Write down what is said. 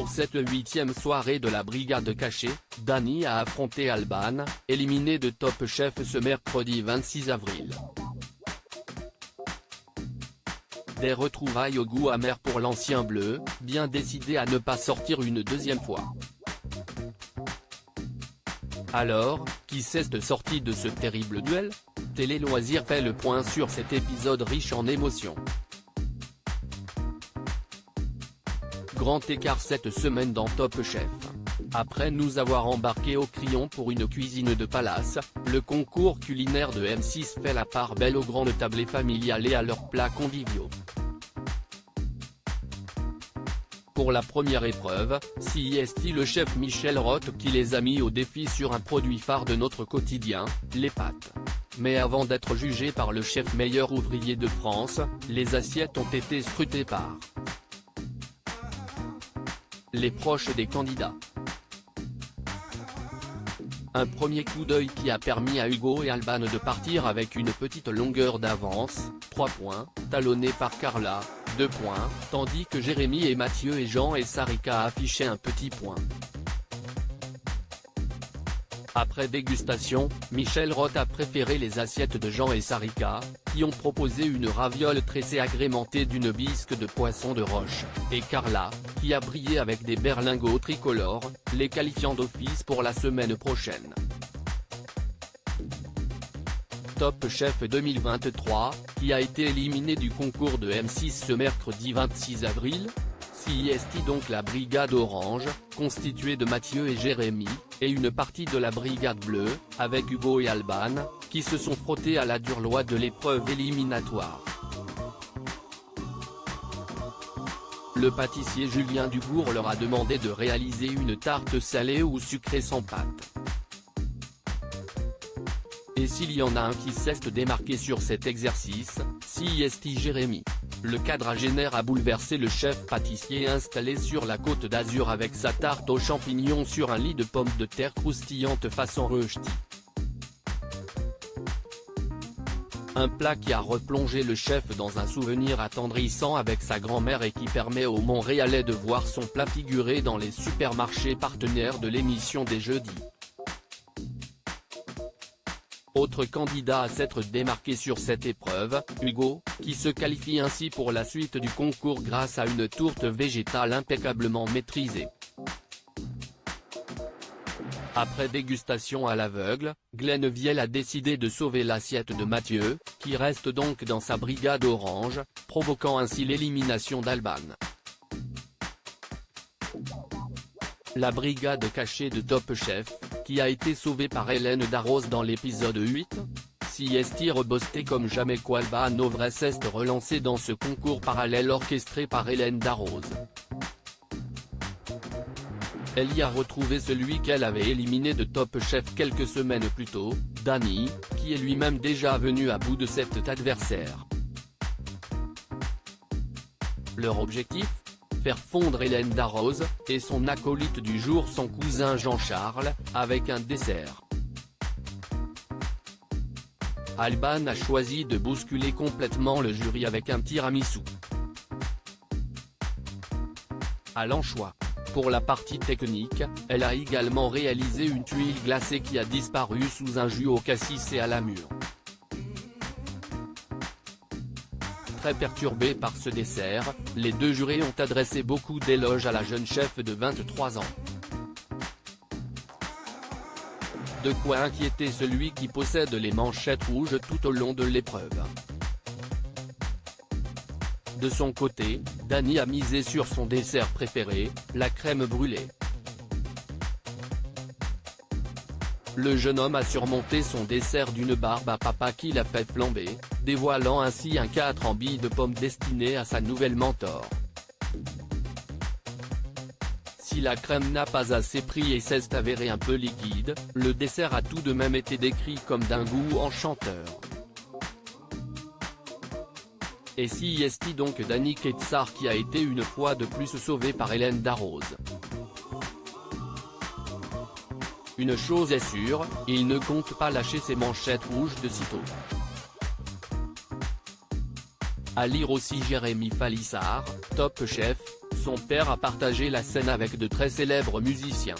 Pour cette 8e soirée de la brigade cachée, Dany a affronté Alban, éliminé de Top Chef ce mercredi 26 avril. Des retrouvailles au goût amer pour l'ancien bleu, bien décidé à ne pas sortir une deuxième fois. Alors, qui s'est sorti de ce terrible duel? Télé Loisirs fait le point sur cet épisode riche en émotions. Grand écart cette semaine dans Top Chef. Après nous avoir embarqués au crayon pour une cuisine de palace, le concours culinaire de M6 fait la part belle aux grandes tablées familiales et à leurs plats conviviaux. Pour la première épreuve, c'est le chef Michel Roth qui les a mis au défi sur un produit phare de notre quotidien, les pâtes. Mais avant d'être jugés par le chef meilleur ouvrier de France, les assiettes ont été scrutées par les proches des candidats. Un premier coup d'œil qui a permis à Hugo et Alban de partir avec une petite longueur d'avance, 3 points, talonnés par Carla, 2 points, tandis que Jérémy et Mathieu et Jean et Sarika affichaient un petit point. Après dégustation, Michel Roth a préféré les assiettes de Jean et Sarika, qui ont proposé une raviole tressée agrémentée d'une bisque de poisson de roche, et Carla, qui a brillé avec des berlingots tricolores, les qualifiant d'office pour la semaine prochaine. Top Chef 2023, qui a été éliminé du concours de M6 ce mercredi 26 avril. C'est donc la brigade orange, constituée de Mathieu et Jérémy, et une partie de la brigade bleue, avec Hugo et Alban, qui se sont frottés à la dure loi de l'épreuve éliminatoire. Le pâtissier Julien Dubourg leur a demandé de réaliser une tarte salée ou sucrée sans pâte. Et s'il y en a un qui s'est démarqué sur cet exercice, c'est Jérémy. Le quadragénaire a bouleversé le chef pâtissier installé sur la Côte d'Azur avec sa tarte aux champignons sur un lit de pommes de terre croustillantes façon rösti. Un plat qui a replongé le chef dans un souvenir attendrissant avec sa grand-mère et qui permet aux Montréalais de voir son plat figuré dans les supermarchés partenaires de l'émission des jeudis. Autre candidat à s'être démarqué sur cette épreuve, Hugo, qui se qualifie ainsi pour la suite du concours grâce à une tourte végétale impeccablement maîtrisée. Après dégustation à l'aveugle, Glenn Viel a décidé de sauver l'assiette de Mathieu, qui reste donc dans sa brigade orange, provoquant ainsi l'élimination d'Alban. La brigade cachée de Top Chef, qui a été sauvée par Hélène Darroze dans l'épisode 8. C'est rebosté comme jamais qu'Alban devrait s'être relancé dans ce concours parallèle orchestré par Hélène Darroze. Elle y a retrouvé celui qu'elle avait éliminé de Top Chef quelques semaines plus tôt, Dany, qui est lui-même déjà venu à bout de cet adversaire. Leur objectif ? Faire fondre Hélène Darroze, et son acolyte du jour son cousin Jean-Charles, avec un dessert. Alban a choisi de bousculer complètement le jury avec un tiramisu à l'anchois. Pour la partie technique, elle a également réalisé une tuile glacée qui a disparu sous un jus au cassis et à la mûre. Très perturbés par ce dessert, les deux jurés ont adressé beaucoup d'éloges à la jeune chef de 23 ans. De quoi inquiéter celui qui possède les manchettes rouges tout au long de l'épreuve. De son côté, Dany a misé sur son dessert préféré, la crème brûlée. Le jeune homme a surmonté son dessert d'une barbe à papa qui l'a fait flamber, dévoilant ainsi un 4 en billes de pommes destiné à sa nouvelle mentor. Si la crème n'a pas assez pris et s'est avérée un peu liquide, le dessert a tout de même été décrit comme d'un goût enchanteur. Et c'est donc Dany Ketsar qui a été une fois de plus sauvé par Hélène Darroze. Une chose est sûre, il ne compte pas lâcher ses manchettes rouges de sitôt. À lire aussi Jérémy Falissard, Top Chef, Son père a partagé la scène avec de très célèbres musiciens.